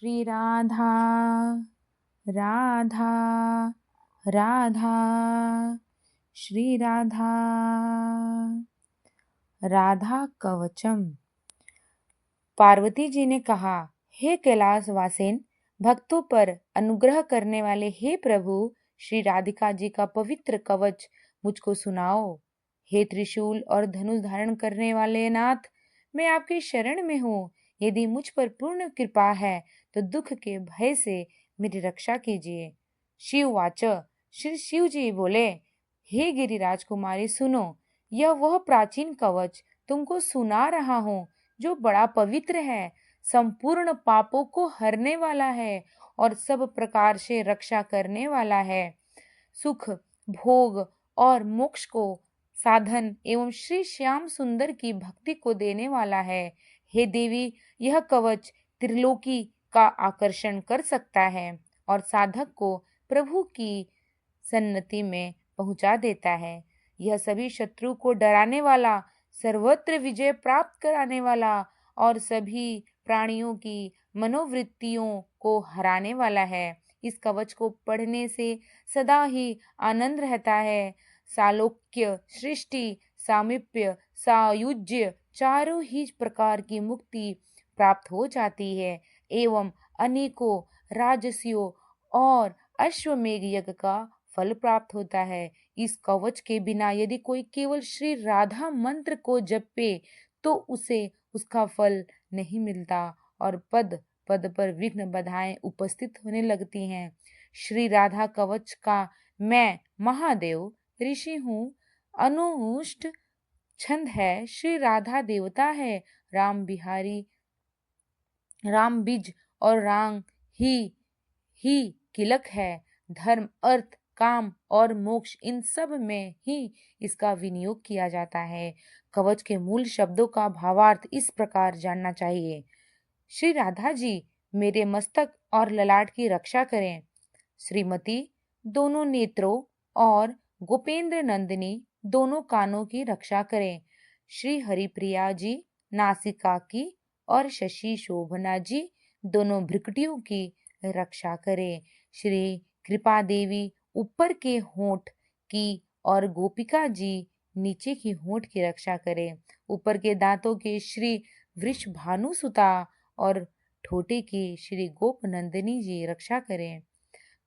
श्री राधा राधा राधा श्री राधा राधा कवचम। पार्वती जी ने कहा, हे कैलाश वासेन, भक्तों पर अनुग्रह करने वाले हे प्रभु श्री राधिका जी का पवित्र कवच मुझको सुनाओ। हे त्रिशूल और धनुष धारण करने वाले नाथ, मैं आपकी शरण में हूँ। यदि मुझ पर पूर्ण कृपा है तो दुख के भय से मेरी रक्षा कीजिए। शिव वाच, श्री शिव जी बोले, हे गिरिराज कुमारी सुनो, यह वह प्राचीन कवच तुमको सुना रहा हूँ जो बड़ा पवित्र है, संपूर्ण पापों को हरने वाला है और सब प्रकार से रक्षा करने वाला है। सुख, भोग और मोक्ष को साधन एवं श्री श्याम सुंदर की भक्ति को देने वाला है। हे देवी, यह कवच त्रिलोकी का आकर्षण कर सकता है और साधक को प्रभु की सन्नति में पहुंचा देता है। यह सभी शत्रु को डराने वाला, सर्वत्र विजय प्राप्त कराने वाला और सभी प्राणियों की मनोवृत्तियों को हराने वाला है। इस कवच को पढ़ने से सदा ही आनंद रहता है। सालोक्य, सृष्टि, सामीप्य, सायुज्य चारों ही प्रकार की मुक्ति प्राप्त हो जाती है एवं अनेकों राजसियों और अश्वमेघ यज्ञ का फल प्राप्त होता है। इस कवच के बिना यदि कोई केवल श्री राधा मंत्र को जपे तो उसे उसका फल नहीं मिलता और पद पद पर विघ्न बाधाएं उपस्थित होने लगती हैं। श्री राधा कवच का मैं महादेव ऋषि हूँ। अनुष्ट छंद है, श्री राधा देवता है। राम बिहारी, राम बीज और राम ही किलक है। धर्म, अर्थ, काम और मोक्ष, इन सब में ही इसका विनियोग किया जाता है। कवच के मूल शब्दों का भावार्थ इस प्रकार जानना चाहिए। श्री राधा जी मेरे मस्तक और ललाट की रक्षा करें। श्रीमती दोनों नेत्रों और गोपेंद्र नंदिनी दोनों कानों की रक्षा करें। श्री हरिप्रिया जी नासिका की और शशि शोभना जी दोनों भ्रुकुटियों की रक्षा करें। श्री कृपा देवी ऊपर के होंठ की और गोपिका जी नीचे की होंठ की रक्षा करें। ऊपर के दांतों के श्री वृषभानु सुता और ठोटे की श्री गोप नंदिनी जी रक्षा करें।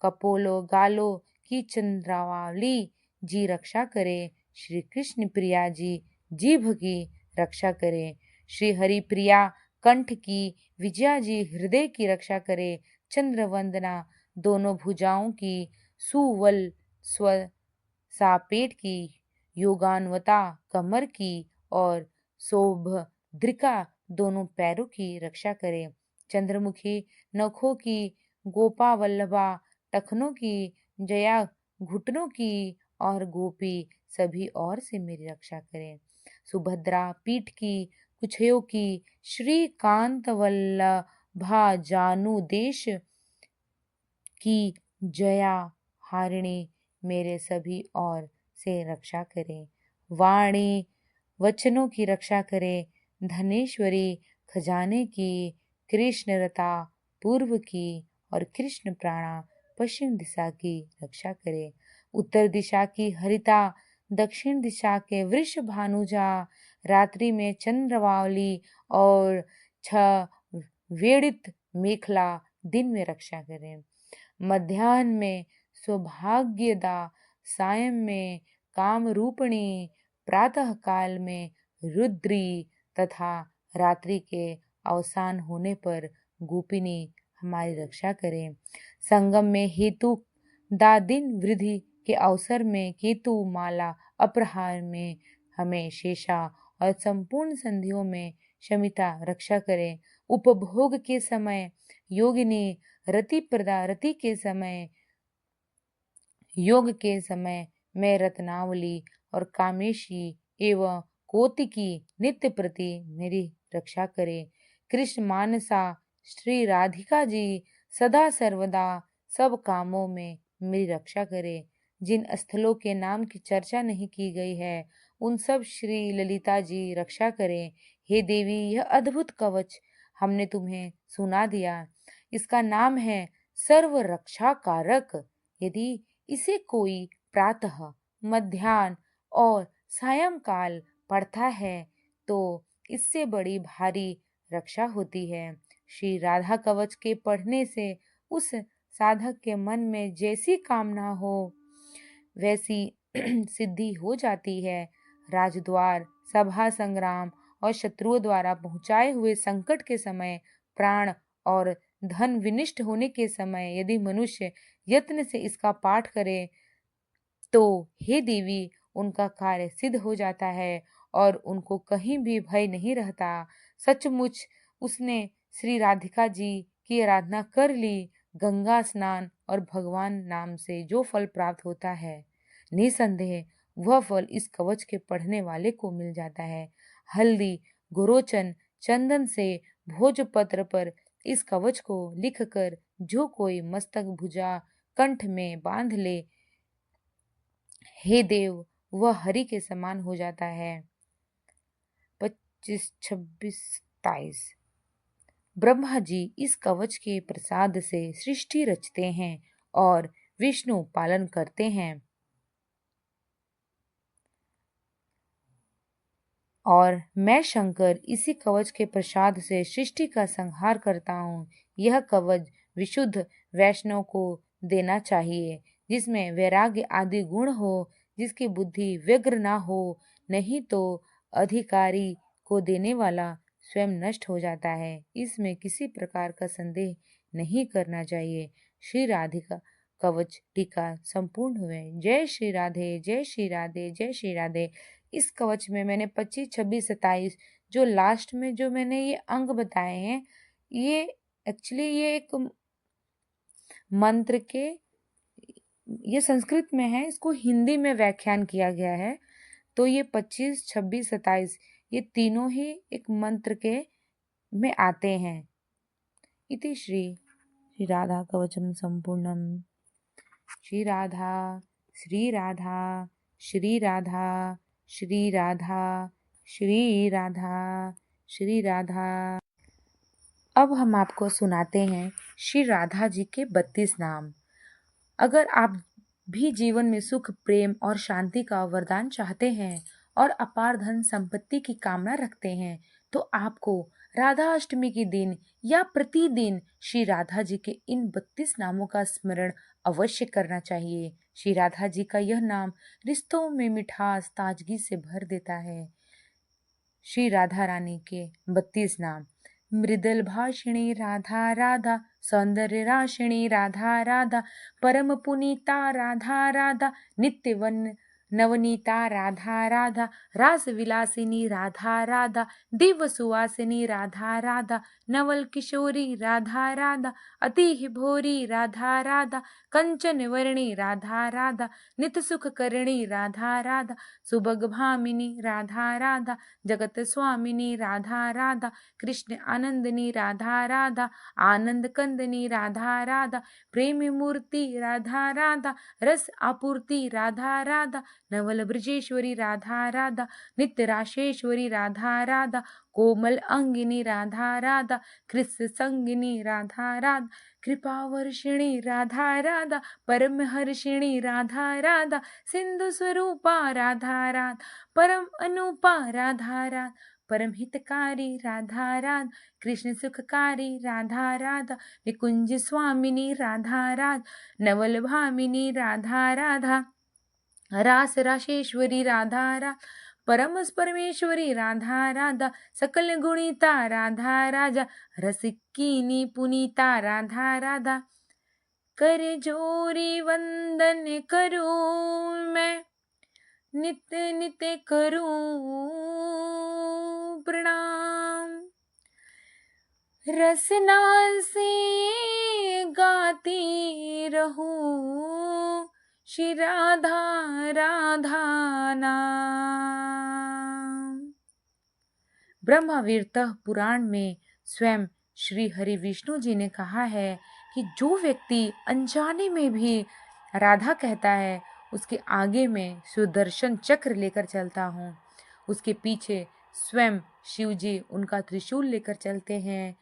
कपोलो गालो की चंद्रावली जी रक्षा करें। श्री कृष्ण प्रिया जी जीभ की रक्षा करें। श्री हरि प्रिया कंठ की विजया जी हृदय की रक्षा करें। चंद्र वंदना दोनों भुजाओं की, सुवल स्व सापेट की, योगान्वता कमर की और शोभद्रिका दोनों पैरों की रक्षा करें। चंद्रमुखी नखों की, गोपा वल्लभा टखनों की, जया घुटनों की और गोपी सभी और से मेरी रक्षा करें। सुभद्रा पीठ की, कुछयों की, श्रीकांत वल्लभा जानु देश की जया हारिणी मेरे सभी और से रक्षा करें। वाणी वचनों की रक्षा करें। धनेश्वरी खजाने की, कृष्णरता पूर्व की और कृष्ण प्राणा पश्चिम दिशा की रक्षा करें। उत्तर दिशा की हरिता, दक्षिण दिशा के वृष भानुजा, रात्रि में चंद्रवावली और छ वेड़ित मेखला दिन में रक्षा करें। मध्याह्न में सौभाग्यदा, सायं में काम रूपणी, प्रातः काल में रुद्री तथा रात्रि के अवसान होने पर गोपिनी हमारी रक्षा करें। संगम में हेतु दा, दिन वृद्धि के अवसर में केतु माला, अपराह्न में हमें शेषा और संपूर्ण संधियों में शमिता रक्षा करें। उपभोग के समय योगिनी, रति प्रदा, रति के समय योग के समय मैं रत्नावली और कामेशी एवं कोतिकी नित्य प्रति मेरी रक्षा करें। कृष्ण मानसा श्री राधिका जी सदा सर्वदा सब कामों में मेरी रक्षा करें। जिन स्थलों के नाम की चर्चा नहीं की गई है उन सब श्री ललिता जी रक्षा करें। हे देवी, यह अद्भुत कवच हमने तुम्हें सुना दिया, इसका नाम है सर्व रक्षा कारक। यदि इसे कोई प्रातः, मध्याह्न और सायंकाल पढ़ता है तो इससे बड़ी भारी रक्षा होती है। श्री राधा कवच के पढ़ने से उस साधक के मन में जैसी कामना हो वैसी सिद्धि हो जाती है। राजद्वार, सभा संग्राम और शत्रुओं द्वारा पहुंचाए हुए संकट के समय, प्राण और धन विनिष्ट होने के समय यदि मनुष्य यत्न से इसका पाठ करे तो हे देवी, उनका कार्य सिद्ध हो जाता है और उनको कहीं भी भय नहीं रहता। सचमुच उसने श्री राधिका जी की आराधना कर ली। गंगा स्नान और भगवान नाम से जो फल प्राप्त होता है, निसंदेह वह फल इस कवच के पढ़ने वाले को मिल जाता है। हल्दी, गोरोचन, चंदन से भोजपत्र पर इस कवच को लिखकर जो कोई मस्तक, भुजा, कंठ में बांध ले, हे देव, वह हरि के समान हो जाता है। 25, 26, 27 ब्रह्मा जी इस कवच के प्रसाद से सृष्टि रचते हैं और विष्णु पालन करते हैं और मैं शंकर इसी कवच के प्रसाद से सृष्टि का संहार करता हूँ। यह कवच विशुद्ध वैष्णव को देना चाहिए, जिसमें वैराग्य आदि गुण हो, जिसकी बुद्धि व्यग्र ना हो, नहीं तो अधिकारी को देने वाला स्वयं नष्ट हो जाता है। इसमें किसी प्रकार का संदेह नहीं करना चाहिए। श्री राधिका कवच टीका संपूर्ण हुए। जय श्री राधे, जय श्री राधे, जय श्री राधे। इस कवच में मैंने 25, 26, 27 जो लास्ट में जो मैंने ये अंग बताए हैं, ये एक्चुअली ये एक मंत्र के, ये संस्कृत में है, इसको हिंदी में व्याख्यान किया गया है। तो ये 25, 26, 27 ये तीनों ही एक मंत्र के में आते हैं। इति श्री राधा कवचम संपूर्णम। श्री राधा, श्री राधा, श्री राधा, श्री राधा, श्री राधा, श्री राधा। अब हम आपको सुनाते हैं श्री राधा जी के 32 नाम। अगर आप भी जीवन में सुख, प्रेम और शांति का वरदान चाहते हैं और अपार धन संपत्ति की कामना रखते हैं तो आपको राधा अष्टमी के दिन या प्रतिदिन श्री राधा जी के इन 32 नामों का स्मरण अवश्य करना चाहिए। श्री राधा जी का यह नाम रिश्तों में मिठास, ताजगी से भर देता है। श्री राधा रानी के 32 नाम। मृदल भाषिणी राधा राधा, सौंदर्य राशिणी राधा राधा, परम पुनीता राधा राधा, नित्यवन नवनीता राधा राधा, रास विलासिनी राधा राधा, दिव्य सुवासिनी राधा राधा, नवल किशोरी राधा राधा, अति भोरी राधा राधा, कंचन वर्णी राधा राधा, नित सुख करणी राधा राधा, सुभग भामिनी राधा राधा, जगत स्वामिनी राधा राधा, कृष्ण आनंदनी राधा राधा, आनंद कंदनी राधा राधा, प्रेमी मूर्ति राधा राधा, रस आपूर्ति राधा राधा, नवल ब्रजेश्वरी राधा राधा, नित्य राशेश्वरी राधा राधा, कोमल अंगिनी राधा राधा, कृष्ण संगिनी राधा राधा, कृपा वर्षिणी राधा राधा, परम हर्षिणी राधा राधा, सिंधु स्वरूपा राधा राधा, परम अनुपा राधा राधा, परम हितकारी राधा राधा, कृष्ण सुखकारी राधा राधा, निकुंज स्वामिनी राधा राधा, नवल भामिनी राधा राधा, रास राशेश्वरी राधा राधा, परमस परमेश्वरी राधा राधा, सकल गुणिता राधा राजा, रसिकीनी पुनीता राधा राधा, कर जोरी वंदन करूं मैं, नित्य नित्य करूं प्रणाम, रसना से गाती रहूं श्री राधा राधा नाम। ब्रह्मवीरतः पुराण में स्वयं श्री हरि विष्णु जी ने कहा है कि जो व्यक्ति अनजाने में भी राधा कहता है, उसके आगे में सुदर्शन चक्र लेकर चलता हूँ, उसके पीछे स्वयं शिव जी उनका त्रिशूल लेकर चलते हैं,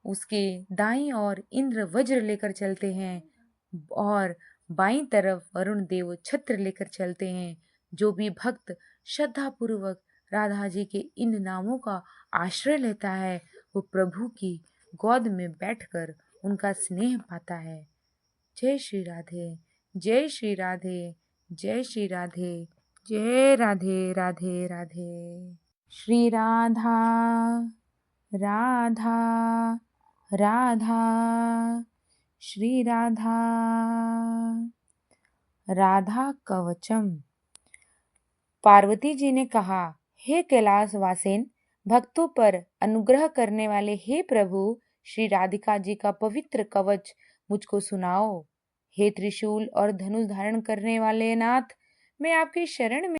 उसके दाईं ओर इंद्र वज्र लेकर चलते हैं और बाईं तरफ वरुण देव छत्र लेकर चलते हैं। जो भी भक्त श्रद्धा पूर्वक राधा जी के इन नामों का आश्रय लेता है वो प्रभु की गोद में बैठकर उनका स्नेह पाता है। जय श्री राधे, जय श्री राधे, जय श्री राधे, जय राधे राधे राधे। श्री राधा राधा राधा, श्री राधा राधा कवचम। पार्वती जी ने कहा, हे कैलाश वासेन, भक्तों पर अनुग्रह करने वाले हे प्रभु श्री राधिका जी का पवित्र कवच मुझको सुनाओ। हे त्रिशूल और धनुष धारण करने वाले नाथ, मैं आपकी शरण में